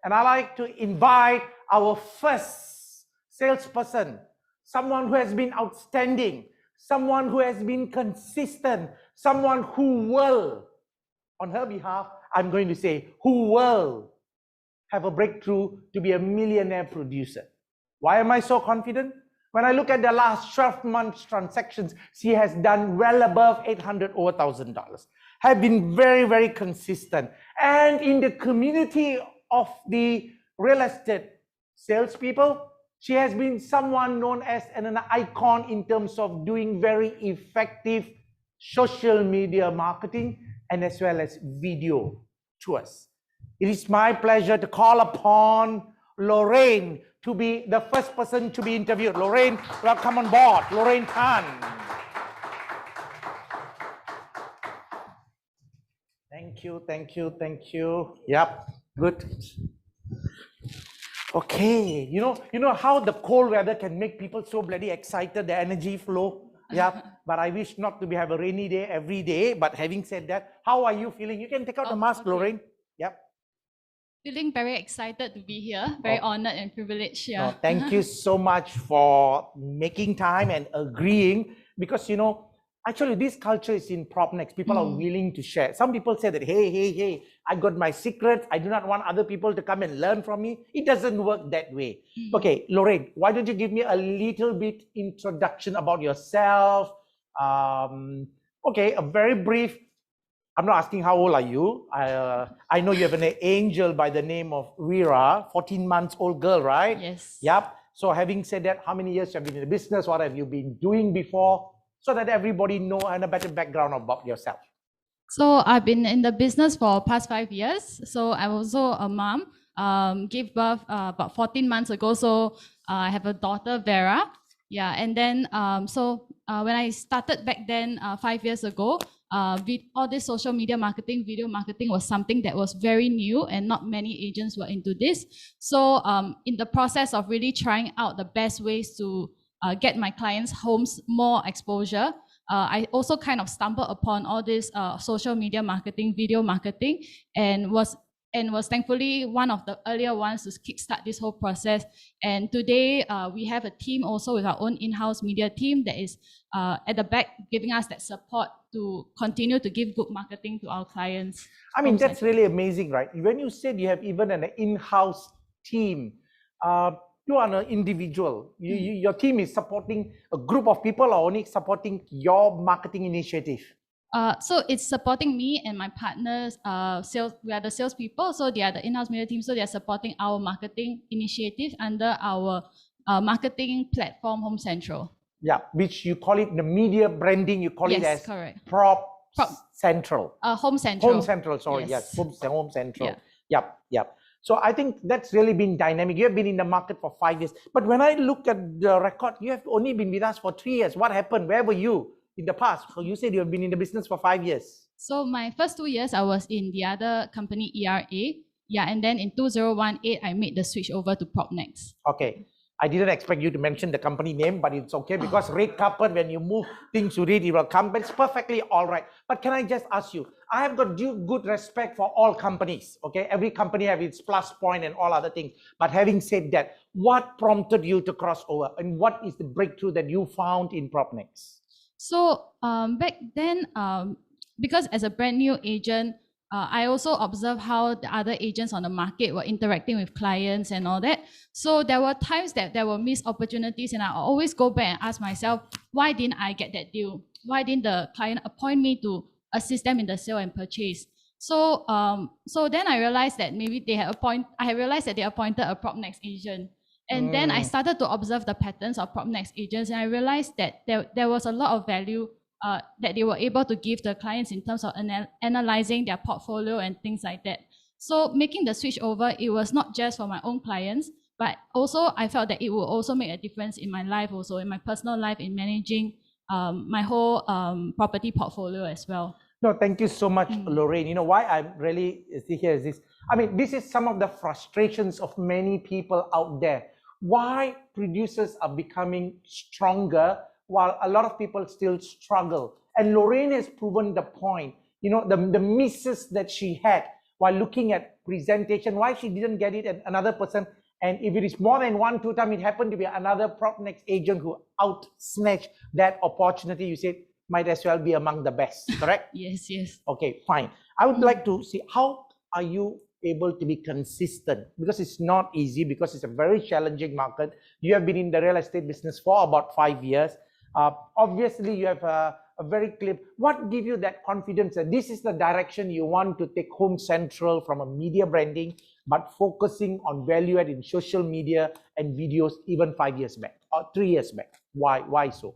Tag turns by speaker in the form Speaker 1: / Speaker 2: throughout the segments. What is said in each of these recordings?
Speaker 1: And I like to invite our first salesperson, someone who has been outstanding, someone who has been consistent, someone who will, on her behalf, I'm going to say, who will have a breakthrough to be a millionaire producer. Why am I so confident? When I look at the last 12 months transactions, she has done well above $800 over $1,000, have been very, very consistent. And in the community of the real estate salespeople, she has been someone known as an icon in terms of doing very effective social media marketing and as well as video tours. It is my pleasure to call upon Lorraine to be the first person to be interviewed. Lorraine, welcome on board. Lorraine Tan. Thank you, thank you, thank you. Yep, good. Okay, you know how the cold weather can make people so bloody excited, the energy flow. Yeah, but I wish not to have a rainy day every day. But having said that, how are you feeling? You can take out the mask, okay. Lorraine. Yep.
Speaker 2: Feeling very excited to be here, very honored and privileged. Yeah.
Speaker 1: No, thank you so much for making time and agreeing, because actually this culture is in PropNex. People are willing to share. Some people say that, hey, I got my secrets. I do not want other people to come and learn from me. It doesn't work that way. Okay, Lorraine, why don't you give me a little bit introduction about yourself? Okay, a very brief. I'm not asking how old are you. I know you have an angel by the name of Rira, 14 months old girl, right?
Speaker 2: Yes.
Speaker 1: Yep. So having said that, how many years have you been in the business? What have you been doing before? So that everybody know and a better background about yourself.
Speaker 2: So I've been in the business for past 5 years. So I'm also a mom. Gave birth about 14 months ago. So I have a daughter, Vera. Yeah. And then when I started back then 5 years ago, all this social media marketing, video marketing was something that was very new and not many agents were into this. So in the process of really trying out the best ways to get my clients' homes more exposure, I also kind of stumbled upon all this social media marketing, video marketing, and was thankfully one of the earlier ones to kickstart this whole process. And today we have a team also with our own in-house media team that is at the back giving us that support to continue to give good marketing to our clients.
Speaker 1: I mean, that's really amazing, right? When you said you have even an in-house team, you are an individual. Your team is supporting a group of people or only supporting your marketing initiative?
Speaker 2: So it's supporting me and my partners, sales. We are the salespeople, so they are the in-house media team. So they are supporting our marketing initiative under our marketing platform, Home Central.
Speaker 1: Yeah, which you call it the media branding. You call it as
Speaker 2: correct.
Speaker 1: Prop Central.
Speaker 2: Home Central.
Speaker 1: Home Central. Sorry, yes, Home Central.
Speaker 2: Yeah.
Speaker 1: Yep. So I think that's really been dynamic. You have been in the market for 5 years, but when I look at the record, you have only been with us for 3 years. What happened? Where were you in the past? So you said you have been in the business for 5 years.
Speaker 2: So my first 2 years, I was in the other company, ERA. Yeah, and then in 2018, I made the switch over to PropNex.
Speaker 1: Okay. I didn't expect you to mention the company name, but it's okay because red carpet, when you move things to read, it will come. But it's perfectly all right. But can I just ask you, I have got good respect for all companies. Okay, every company has its plus point and all other things. But having said that, what prompted you to cross over, and what is the breakthrough that you found in PropNex?
Speaker 2: So back then, because as a brand new agent, I also observed how the other agents on the market were interacting with clients and all that. So there were times that there were missed opportunities, and I always go back and ask myself, why didn't I get that deal? Why didn't the client appoint me to assist them in the sale and purchase? So so then I realized that maybe I realized that they appointed a PropNex agent. And then I started to observe the patterns of PropNex agents, and I realized that there was a lot of value that they were able to give the clients in terms of analyzing their portfolio and things like that. So making the switch over, it was not just for my own clients, but also I felt that it would also make a difference in my life, also in my personal life, in managing my whole property portfolio as well.
Speaker 1: No, thank you so much, Lorraine. You know why I'm really here is this. I mean, this is some of the frustrations of many people out there. Why producers are becoming stronger while a lot of people still struggle. And Lorraine has proven the point. You know, the misses that she had while looking at presentation, why she didn't get it and another person. And if it is more than 1-2 times, it happened to be another PropNex agent who out-snatched that opportunity. You said, might as well be among the best, correct?
Speaker 2: Yes, yes.
Speaker 1: Okay, fine. I would like to see, how are you able to be consistent? Because it's not easy, because it's a very challenging market. You have been in the real estate business for about 5 years. Obviously, you have a very clear, what gives you that confidence that this is the direction you want to take Home Central from a media branding, but focusing on value add in social media and videos even 5 years back or 3 years back? Why so?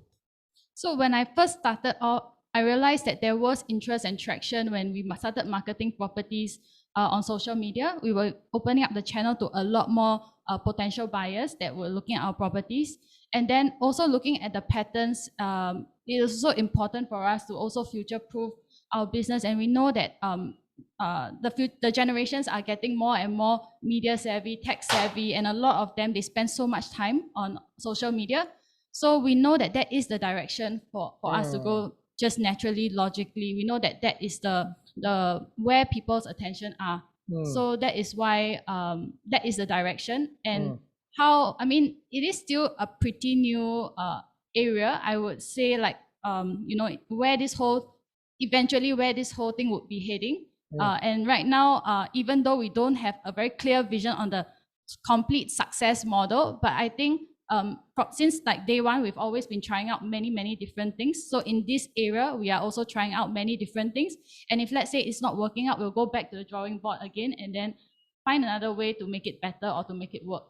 Speaker 2: So when I first started out, I realized that there was interest and traction when we started marketing properties on social media. We were opening up the channel to a lot more potential buyers that were looking at our properties. And then also looking at the patterns, it is also important for us to also future-proof our business. And we know that the generations are getting more and more media savvy, tech savvy, and a lot of them, they spend so much time on social media. So we know that that is the direction for us to go, just naturally, logically. We know that that is the where people's attention are. So that is why that is the direction. And how, I mean, it is still a pretty new area. I would say, like, you know, where this whole thing would be heading. And right now, even though we don't have a very clear vision on the complete success model, but I think since like day one, we've always been trying out many different things. So in this area, we are also trying out many different things. And if, let's say, it's not working out, we'll go back to the drawing board again and then find another way to make it better or to make it work.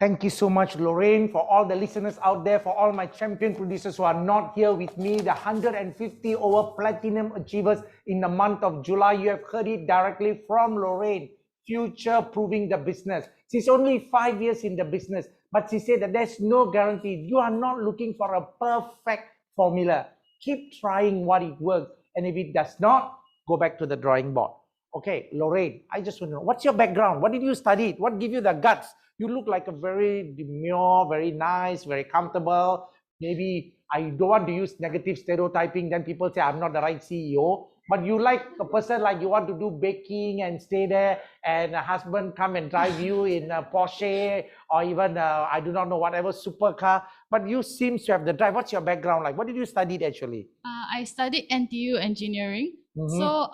Speaker 1: Thank you so much, Lorraine. For all the listeners out there, for all my champion producers who are not here with me, the 150 over platinum achievers in the month of July, you have heard it directly from Lorraine, future-proving the business. She's only 5 years in the business, but she said that there's no guarantee. You are not looking for a perfect formula. Keep trying what it works. And if it does not, go back to the drawing board. Okay, Lorraine, I just want to know, what's your background? What did you study? What gave you the guts? You look like a very demure, very nice, very comfortable. Maybe I don't want to use negative stereotyping. Then people say I'm not the right CEO. But you like a person like you want to do baking and stay there, and a husband come and drive you in a Porsche or even I do not know, whatever supercar. But you seem to have the drive. What's your background like? What did you study actually?
Speaker 2: I studied NTU engineering. So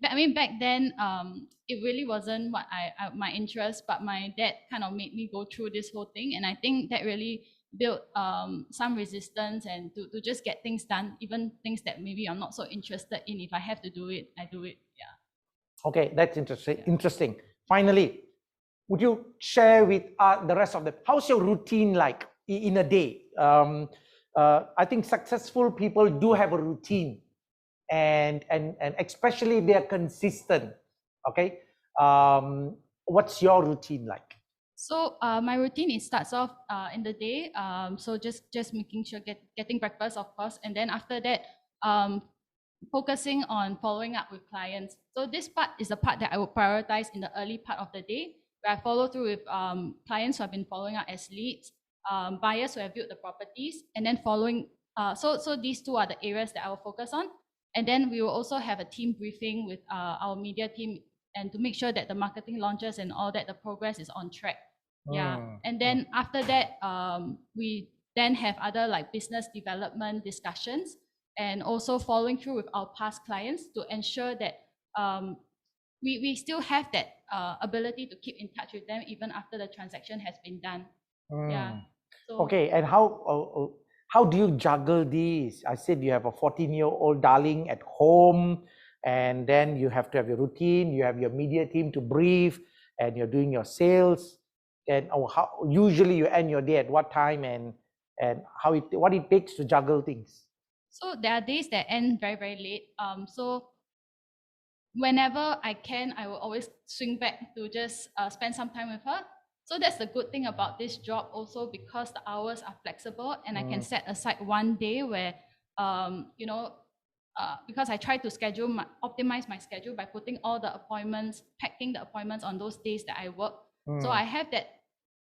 Speaker 2: I mean, back then, it really wasn't what my interest, but my dad kind of made me go through this whole thing. And I think that really built some resistance and to just get things done, even things that maybe I'm not so interested in. If I have to do it, I do it. Yeah.
Speaker 1: Okay, that's interesting. Interesting. Finally, would you share with the rest of them, how's your routine like in a day? I think successful people do have a routine. And especially if they are consistent. Okay, what's your routine like?
Speaker 2: So my routine, it starts off in the day. So just making sure getting breakfast, of course, and then after that, focusing on following up with clients. So this part is the part that I would prioritize in the early part of the day, where I follow through with clients who have been following up as leads, buyers who have viewed the properties, and then following. So these two are the areas that I will focus on. And then we will also have a team briefing with our media team, and to make sure that the marketing launches and all that, the progress is on track. Yeah. And then after that, we then have other like business development discussions, and also following through with our past clients to ensure that we still have that ability to keep in touch with them even after the transaction has been done. Yeah. So,
Speaker 1: okay, and how do you juggle these? I said you have a 14-year-old darling at home, and then you have to have your routine, you have your media team to brief, and you're doing your sales. And how usually you end your day at what time, and what it takes to juggle things?
Speaker 2: So there are days that end very late. So whenever I can, I will always swing back to just spend some time with her. So that's the good thing about this job also, because the hours are flexible and I can set aside one day where, you know, because I try to optimize my schedule by putting all the appointments, packing the appointments on those days that I work. So I have that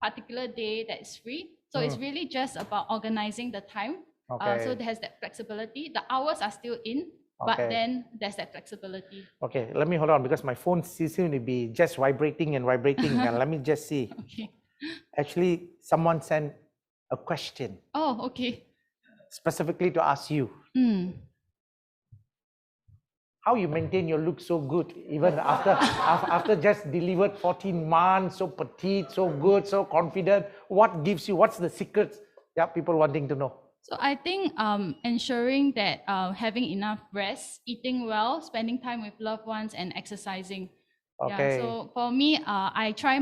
Speaker 2: particular day that is free. So it's really just about organizing the time. So it has that flexibility. The hours are still in, But
Speaker 1: Okay.
Speaker 2: then there's that flexibility.
Speaker 1: Okay, let me hold on because my phone seems to be just vibrating and vibrating. And let me just see.
Speaker 2: Okay.
Speaker 1: Actually, someone sent a question
Speaker 2: Oh, okay.
Speaker 1: specifically to ask you. How you maintain your look so good even after just delivered 14 months, so petite, so good, so confident. What gives you, what's the secrets? Yeah, people wanting to know.
Speaker 2: So I think ensuring that having enough rest, eating well, spending time with loved ones, and exercising.
Speaker 1: Okay.
Speaker 2: Yeah, so for me, I try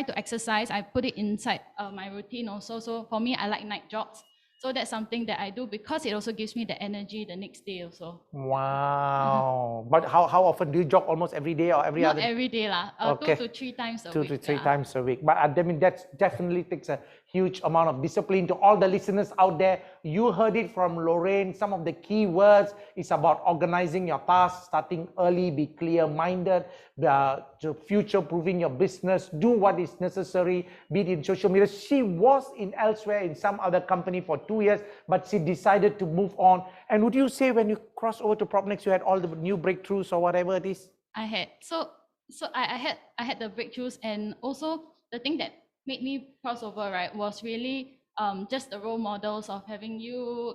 Speaker 2: to exercise. I put it inside my routine also. So for me, I like night jogs. So that's something that I do because it also gives me the energy the next day also.
Speaker 1: Wow. But how often do you jog? Almost every day or every
Speaker 2: Not
Speaker 1: other?
Speaker 2: every day lah.
Speaker 1: Okay.
Speaker 2: 2 to 3 times a week.
Speaker 1: 2 to 3 times a week. But I mean, that definitely takes a huge amount of discipline. To all the listeners out there, you heard it from Lorraine. Some of the key words is about organizing your tasks, starting early, be clear-minded, to future-proofing your business, do what is necessary, be it in social media. She was in elsewhere in some other company for 2 years, but she decided to move on. And would you say when you crossed over to PropNex, you had all the new breakthroughs or whatever it is?
Speaker 2: I had. So I had the breakthroughs, and also the thing that made me cross over, right, was really just the role models of having you,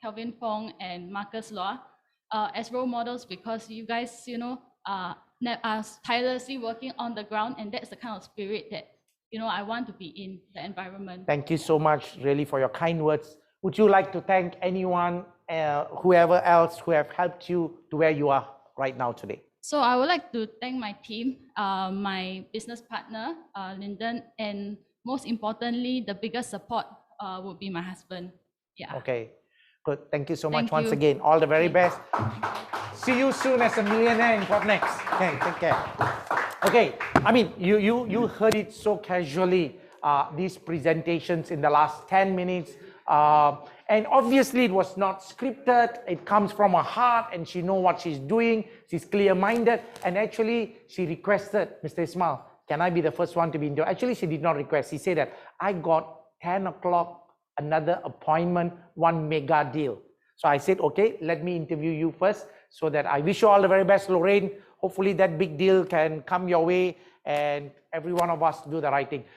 Speaker 2: Kelvin Fong and Marcus Loa, as role models, because you guys, you know, are tirelessly working on the ground, and that's the kind of spirit that, you know, I want to be in the environment.
Speaker 1: Thank you so much, really, for your kind words. Would you like to thank anyone, whoever else who have helped you to where you are right now today?
Speaker 2: So I would like to thank my team, my business partner, Lyndon, and most importantly, the biggest support would be my husband. Yeah.
Speaker 1: Okay, good. Thank you so much
Speaker 2: Thank
Speaker 1: once
Speaker 2: you.
Speaker 1: again. All the very best. See you soon as a millionaire in PropNex. Okay, take care. Okay, I mean, you heard it so casually, these presentations in the last 10 minutes. And obviously it was not scripted. It comes from her heart and she knows what she's doing. She's clear-minded. And actually, she requested, Mr. Ismail, can I be the first one to be interviewed? Actually, she did not request. She said that, I got 10 o'clock, another appointment, one mega deal. So I said, okay, let me interview you first so that I wish you all the very best, Lorraine. Hopefully that big deal can come your way and every one of us do the right thing.